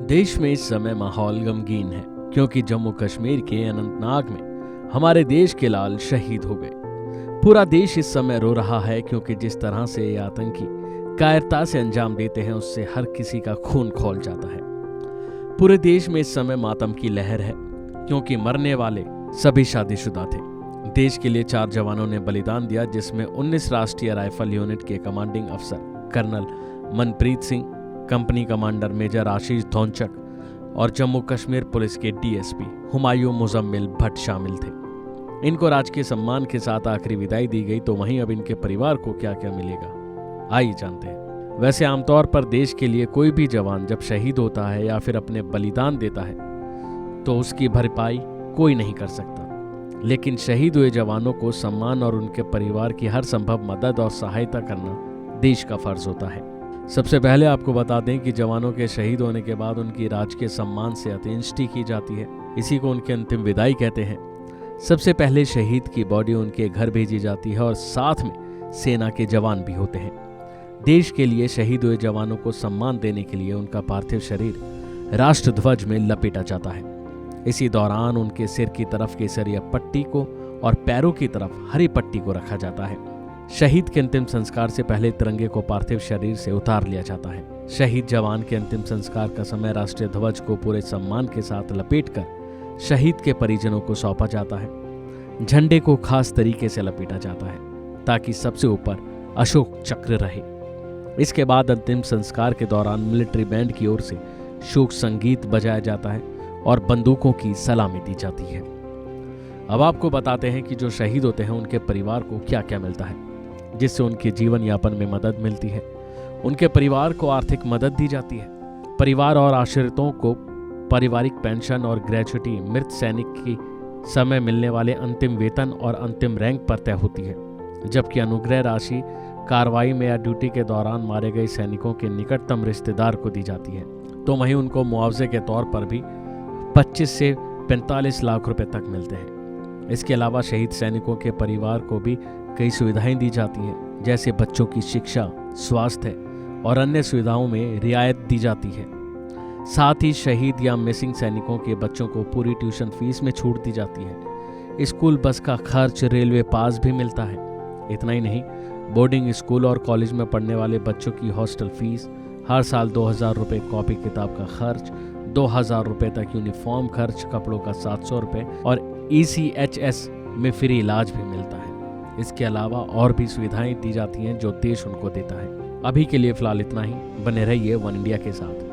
देश में इस समय माहौल गमगीन है, क्योंकि जम्मू कश्मीर के अनंतनाग में हमारे देश के लाल शहीद हो गए। पूरा देश इस समय रो रहा है, क्योंकि जिस तरह से ये आतंकी कायरता से अंजाम देते हैं, उससे हर किसी का खून खौल जाता है। पूरे देश में इस समय मातम की लहर है, क्योंकि मरने वाले सभी शादीशुदा थे। देश के लिए 4 जवानों ने बलिदान दिया, जिसमें 19 राष्ट्रीय राइफल यूनिट के कमांडिंग अफसर colonel Manpreet Singh, company commander major Ashish Dhonchak और जम्मू कश्मीर पुलिस के डीएसपी हुमायूं मुजम्मिल भट्ट शामिल थे। इनको राजकीय सम्मान के साथ आखिरी विदाई दी गई। तो वहीं अब इनके परिवार को क्या क्या मिलेगा, आइए जानते हैं। वैसे आमतौर पर देश के लिए कोई भी जवान जब शहीद होता है या फिर अपने बलिदान देता है, तो उसकी भरपाई कोई नहीं कर सकता। लेकिन शहीद हुए जवानों को सम्मान और उनके परिवार की हर संभव मदद और सहायता करना देश का फर्ज होता है। सबसे पहले आपको बता दें कि जवानों के शहीद होने के बाद उनकी राजकीय सम्मान से अंत्येष्टि की जाती है। इसी को उनकी अंतिम विदाई कहते हैं। सबसे पहले शहीद की बॉडी उनके घर भेजी जाती है और साथ में सेना के जवान भी होते हैं। देश के लिए शहीद हुए जवानों को सम्मान देने के लिए उनका पार्थिव शरीर राष्ट्रध्वज में लपेटा जाता है। इसी दौरान उनके सिर की तरफ केसरिया पट्टी को और पैरों की तरफ हरी पट्टी को रखा जाता है। शहीद के अंतिम संस्कार से पहले तिरंगे को पार्थिव शरीर से उतार लिया जाता है। शहीद जवान के अंतिम संस्कार का समय राष्ट्रीय ध्वज को पूरे सम्मान के साथ लपेटकर शहीद के परिजनों को सौंपा जाता है। झंडे को खास तरीके से लपेटा जाता है, ताकि सबसे ऊपर अशोक चक्र रहे। इसके बाद अंतिम संस्कार के दौरान मिलिट्री बैंड की ओर से शोक संगीत बजाया जाता है और बंदूकों की सलामी दी जाती है। अब आपको बताते हैं कि जो शहीद होते हैं उनके परिवार को क्या क्या मिलता है, जिससे उनके जीवन यापन में मदद मिलती है। उनके परिवार को आर्थिक मदद दी जाती है। परिवार और आश्रितों को पारिवारिक पेंशन और ग्रेच्युटी, मृत सैनिक की समय मिलने वाले अंतिम वेतन और अंतिम रैंक पर तय होती है, जबकि अनुग्रह राशि कार्रवाई में या ड्यूटी के दौरान मारे गए सैनिकों के निकटतम रिश्तेदार को दी जाती है। तो वहीं उनको मुआवजे के तौर पर भी 25 से 45 लाख रुपए तक मिलते हैं। इसके अलावा शहीद सैनिकों के परिवार को भी कई सुविधाएं दी जाती हैं, जैसे बच्चों की शिक्षा, स्वास्थ्य और अन्य सुविधाओं में रियायत दी जाती है। साथ ही शहीद या मिसिंग सैनिकों के बच्चों को पूरी ट्यूशन फीस में छूट दी जाती है। स्कूल बस का खर्च, रेलवे पास भी मिलता है। इतना ही नहीं, बोर्डिंग स्कूल और कॉलेज में पढ़ने वाले बच्चों की हॉस्टल फीस, हर साल 2000 रुपये कॉपी किताब का खर्च, 2000 रुपये तक यूनिफॉर्म खर्च, कपड़ों का 700 रुपये और ECHS में फ्री इलाज भी मिलता है। इसके अलावा और भी सुविधाएं दी जाती हैं जो देश उनको देता है। अभी के लिए फिलहाल इतना ही। बने रहिए वन इंडिया के साथ।